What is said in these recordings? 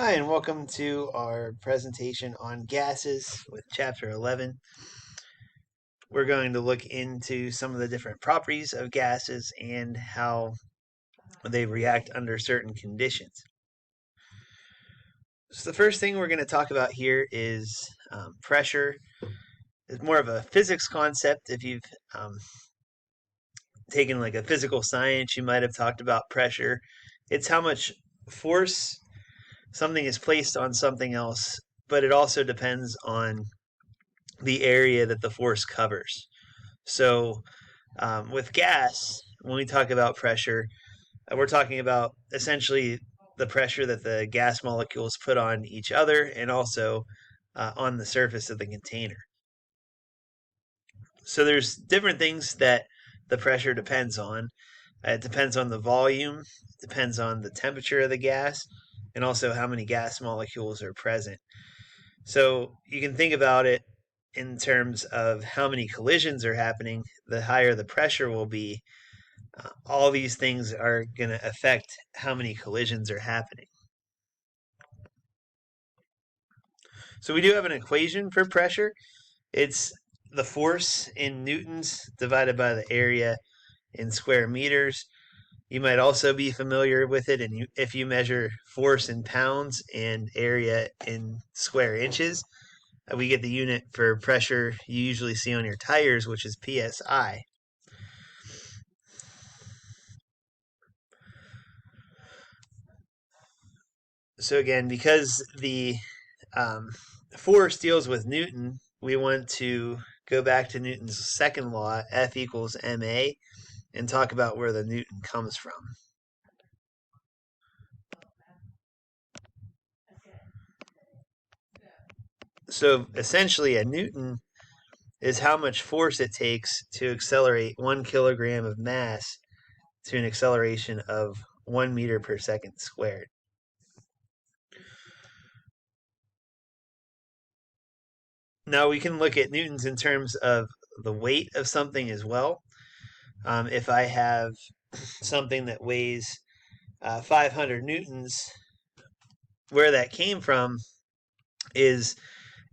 Hi, and welcome to our presentation on gases with Chapter 11. We're going to look into some of the different properties of gases and how they react under certain conditions. So the first thing we're going to talk about here is pressure. It's more of a physics concept. If you've taken like a physical science, you might have talked about pressure. It's how much force something is placed on something else, but it also depends on the area that the force covers. So, with gas, when we talk about pressure, we're talking about essentially the pressure that the gas molecules put on each other and also on the surface of the container. So, there's different things that the pressure depends on. It depends on the volume, it depends on the temperature of the gas, and also how many gas molecules are present. So you can think about it in terms of how many collisions are happening. The higher the pressure will be, all these things are going to affect how many collisions are happening. So we do have an equation for pressure. It's the force in newtons divided by the area in square meters. You might also be familiar with it, and if you measure force in pounds and area in square inches, we get the unit for pressure you usually see on your tires, which is PSI. So again, because the force deals with Newton, we want to go back to Newton's second law, F equals ma, and talk about where the Newton comes from. So essentially, a Newton is how much force it takes to accelerate 1 kilogram of mass to an acceleration of 1 meter per second squared. Now we can look at newtons in terms of the weight of something as well. If I have something that weighs 500 newtons, where that came from is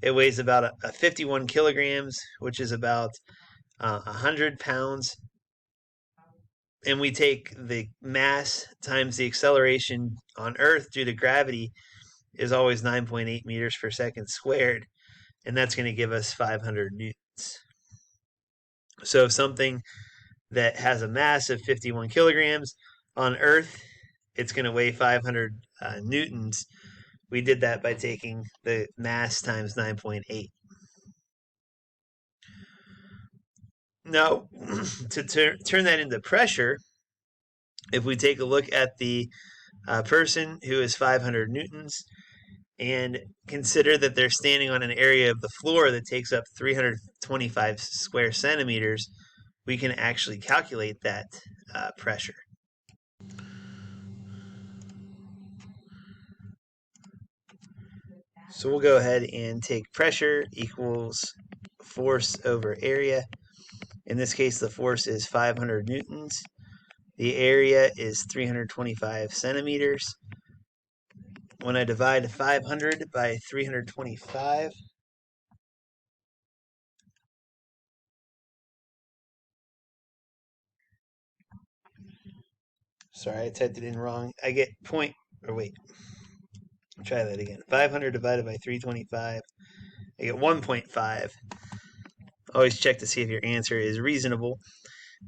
it weighs about 51 kilograms, which is about 100 pounds. And we take the mass times the acceleration on Earth due to gravity is always 9.8 meters per second squared. And that's going to give us 500 newtons. So something that has a mass of 51 kilograms on Earth, it's going to weigh 500 newtons. We did that by taking the mass times 9.8. Now, to turn that into pressure, if we take a look at the person who is 500 newtons and consider that they're standing on an area of the floor that takes up 325 square centimeters, we can actually calculate that pressure. So we'll go ahead and take pressure equals force over area. In this case, the force is 500 newtons. The area is 325 centimeters. When I divide 500 by 325, sorry, I typed it in wrong. I get try that again. 500 divided by 325, I get 1.5. Always check to see if your answer is reasonable.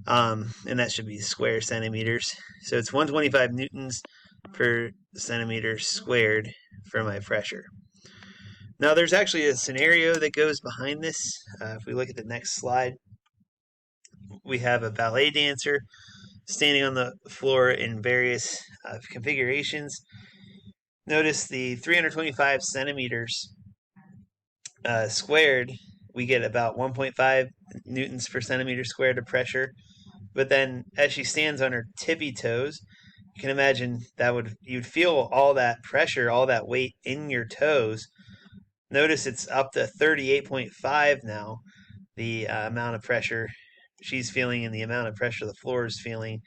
And that should be square centimeters. So it's 125 newtons per centimeter squared for my pressure. Now there's actually a scenario that goes behind this. If we look at the next slide, we have a ballet dancer standing on the floor in various configurations. Notice the 325 centimeters squared, we get about 1.5 newtons per centimeter squared of pressure. But then as she stands on her tippy toes, you can imagine you'd feel all that pressure, all that weight in your toes. Notice it's up to 38.5 now, the amount of pressure she's feeling and the amount of pressure the floor is feeling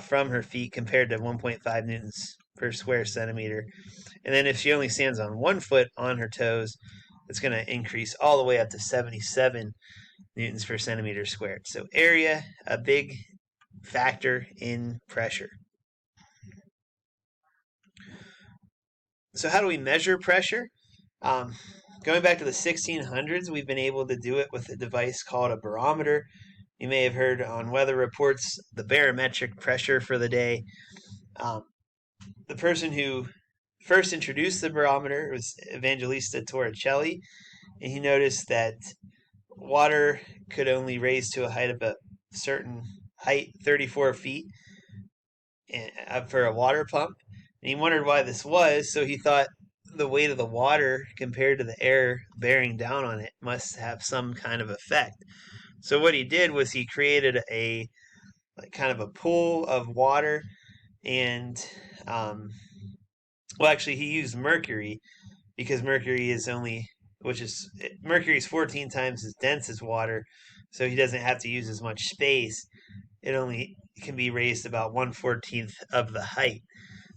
from her feet compared to 1.5 newtons per square centimeter. And then if she only stands on 1 foot on her toes, it's going to increase all the way up to 77 newtons per centimeter squared. So area, a big factor in pressure. So how do we measure pressure? Going back to the 1600s, we've been able to do it with a device called a barometer. You may have heard on weather reports the barometric pressure for the day. The person who first introduced the barometer was Evangelista Torricelli, and he noticed that water could only raise to a height of a certain height, 34 feet, for a water pump. And he wondered why this was, so he thought the weight of the water compared to the air bearing down on it must have some kind of effect. So what he did was he created a kind of a pool of water, and actually he used mercury, because mercury is 14 times as dense as water, so he doesn't have to use as much space. It only can be raised about 1/14 of the height.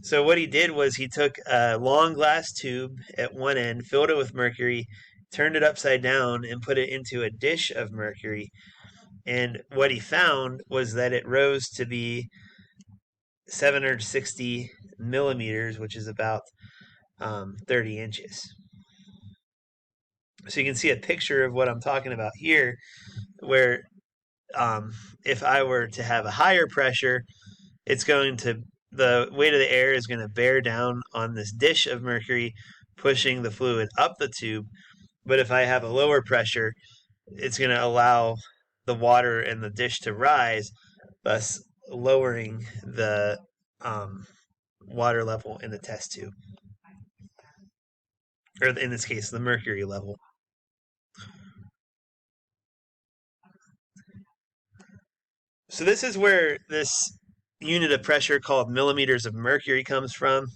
So what he did was he took a long glass tube at one end, filled it with mercury, turned it upside down, and put it into a dish of mercury. And what he found was that it rose to be 760 millimeters, which is about 30 inches. So you can see a picture of what I'm talking about here, where if I were to have a higher pressure, the weight of the air is going to bear down on this dish of mercury, pushing the fluid up the tube. But if I have a lower pressure, it's going to allow the water in the dish to rise, thus lowering the water level in the test tube, or in this case, the mercury level. So this is where this unit of pressure called millimeters of mercury comes from,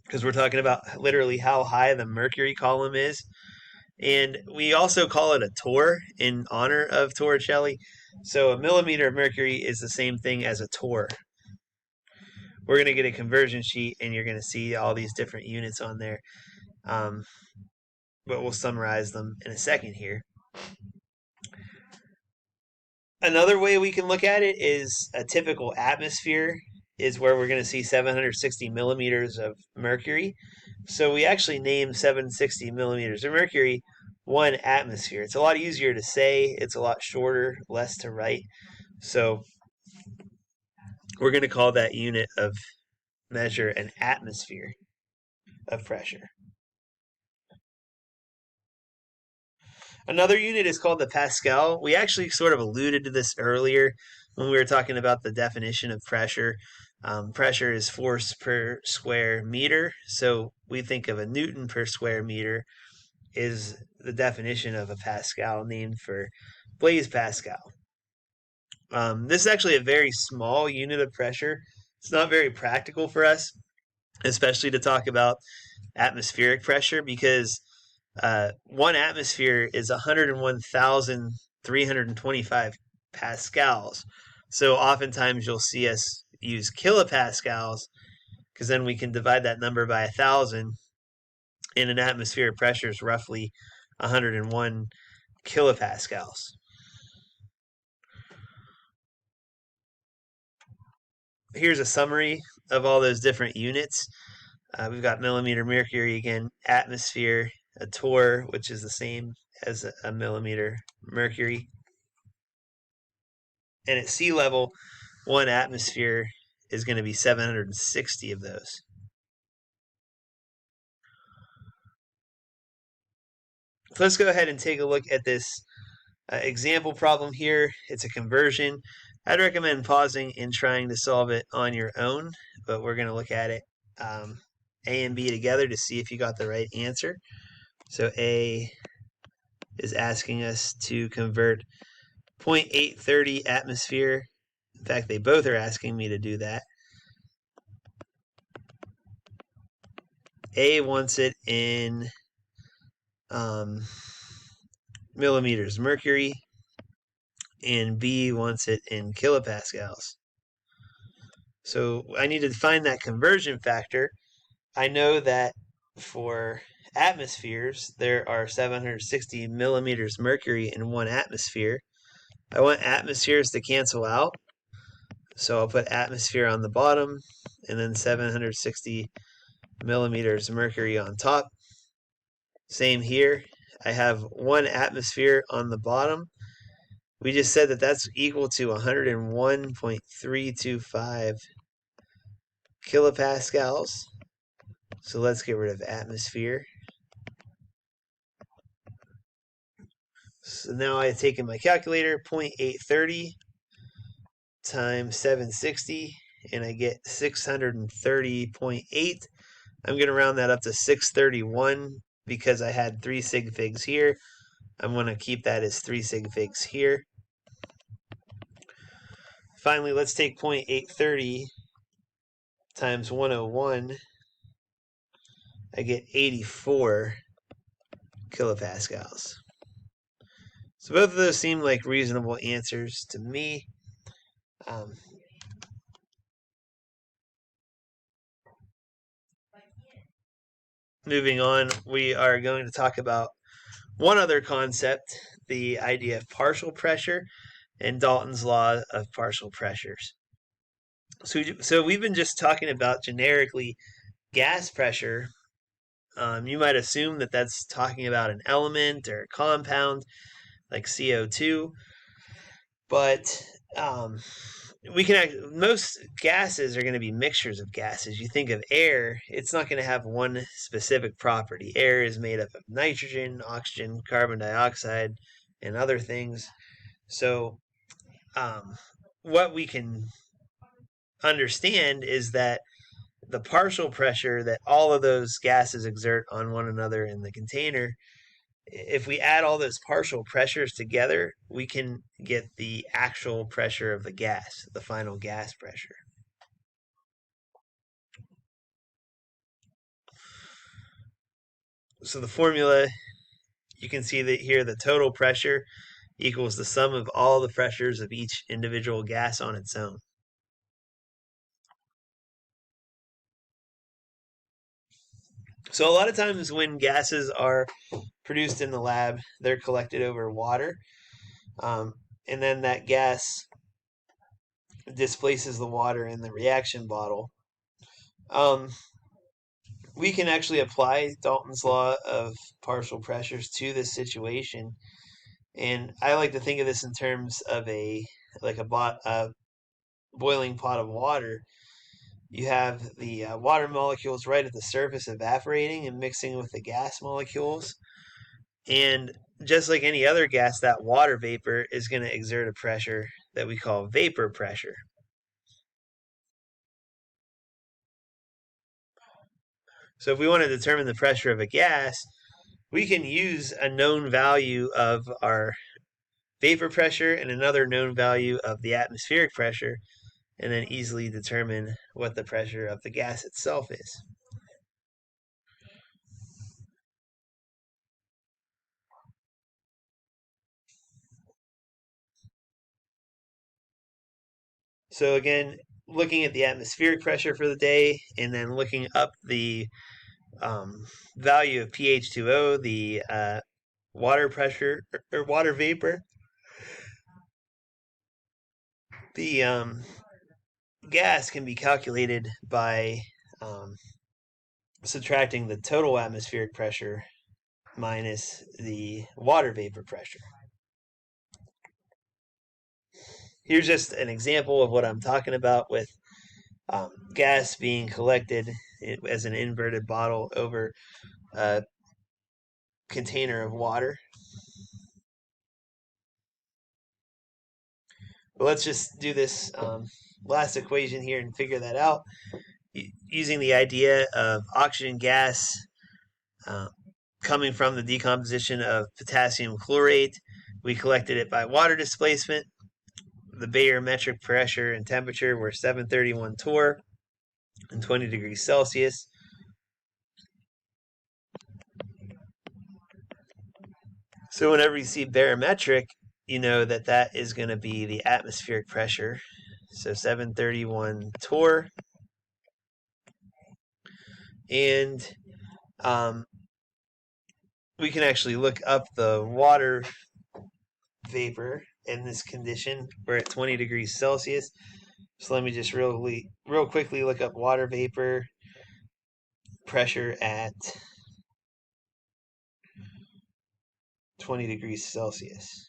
because we're talking about literally how high the mercury column is. And we also call it a torr in honor of Torricelli. So a millimeter of mercury is the same thing as a torr. We're going to get a conversion sheet, and you're going to see all these different units on there. But we'll summarize them in a second here. Another way we can look at it is a typical atmosphere is where we're going to see 760 millimeters of mercury. So we actually named 760 millimeters of mercury one atmosphere. It's a lot easier to say. It's a lot shorter, less to write. So we're going to call that unit of measure an atmosphere of pressure. Another unit is called the Pascal. We actually sort of alluded to this earlier when we were talking about the definition of pressure. Pressure is force per square meter. So we think of a Newton per square meter is the definition of a Pascal, named for Blaise Pascal. This is actually a very small unit of pressure. It's not very practical for us, especially to talk about atmospheric pressure, because one atmosphere is 101,325 pascals. So oftentimes you'll see us use kilopascals, because then we can divide that number by 1,000, and an atmospheric pressure is roughly 101 kilopascals. Here's a summary of all those different units. We've got millimeter mercury again, atmosphere, a torr, which is the same as a millimeter mercury. And at sea level, one atmosphere is going to be 760 of those. So let's go ahead and take a look at this example problem here. It's a conversion. I'd recommend pausing and trying to solve it on your own, but we're going to look at it A and B together to see if you got the right answer. So A is asking us to convert 0.830 atmosphere. In fact, they both are asking me to do that. A wants it in millimeters mercury, and B wants it in kilopascals. So I need to find that conversion factor. I know that for atmospheres, there are 760 millimeters mercury in one atmosphere. I want atmospheres to cancel out, so I'll put atmosphere on the bottom and then 760 millimeters mercury on top. Same here. I have one atmosphere on the bottom. We just said that that's equal to 101.325 kilopascals. So let's get rid of atmosphere. So now I've taken my calculator, 0.830 times 760, and I get 630.8. I'm going to round that up to 631 because I had 3 sig figs here. I'm going to keep that as 3 sig figs here. Finally, let's take 0.830 times 101. I get 84 kilopascals. So both of those seem like reasonable answers to me. Moving on, we are going to talk about one other concept, the idea of partial pressure and Dalton's law of partial pressures. So we've been just talking about generically gas pressure. You might assume that that's talking about an element or a compound like CO2, but we can most gases are going to be mixtures of gases. You think of air, it's not going to have one specific property. Air is made up of nitrogen, oxygen, carbon dioxide, and other things. So what we can understand is that the partial pressure that all of those gases exert on one another in the container, if we add all those partial pressures together, we can get the actual pressure of the gas, the final gas pressure. So the formula, you can see that here the total pressure equals the sum of all the pressures of each individual gas on its own. So a lot of times when gases are produced in the lab, they're collected over water, and then that gas displaces the water in the reaction bottle. We can actually apply Dalton's law of partial pressures to this situation, and I like to think of this in terms of a boiling pot of water. You have the water molecules right at the surface evaporating and mixing with the gas molecules. And just like any other gas, that water vapor is going to exert a pressure that we call vapor pressure. So if we want to determine the pressure of a gas, we can use a known value of our vapor pressure and another known value of the atmospheric pressure, and then easily determine what the pressure of the gas itself is. So again, looking at the atmospheric pressure for the day, and then looking up the value of pH2O, the water pressure or water vapor. The gas can be calculated by subtracting the total atmospheric pressure minus the water vapor pressure. Here's just an example of what I'm talking about with gas being collected as an inverted bottle over a container of water. But let's just do this last equation here and figure that out. Using the idea of oxygen gas coming from the decomposition of potassium chlorate, we collected it by water displacement. The barometric pressure and temperature were 731 torr and 20 degrees Celsius. So whenever you see barometric, you know that that is going to be the atmospheric pressure. So 731 torr. And we can actually look up the water vapor in this condition. We're at 20 degrees Celsius. So let me just real quickly look up water vapor pressure at 20 degrees Celsius.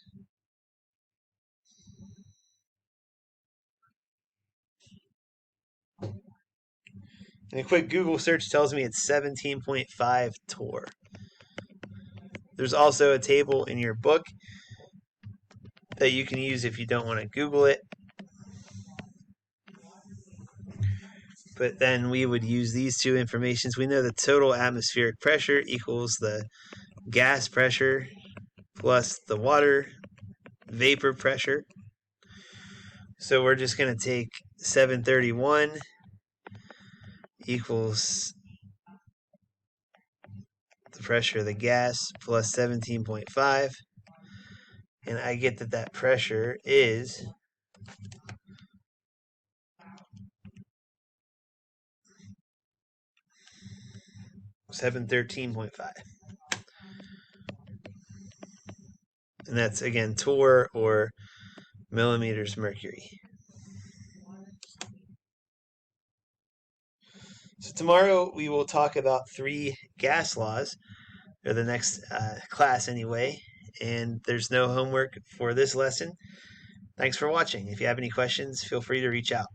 And a quick Google search tells me it's 17.5 torr. There's also a table in your book that you can use if you don't want to Google it. But then we would use these two informations. We know the total atmospheric pressure equals the gas pressure plus the water vapor pressure. So we're just going to take 731 equals the pressure of the gas plus 17.5. And I get that pressure is 713.5. And that's, again, torr or millimeters mercury. So tomorrow we will talk about 3 gas laws, or the next class anyway. And there's no homework for this lesson. Thanks for watching. If you have any questions, feel free to reach out.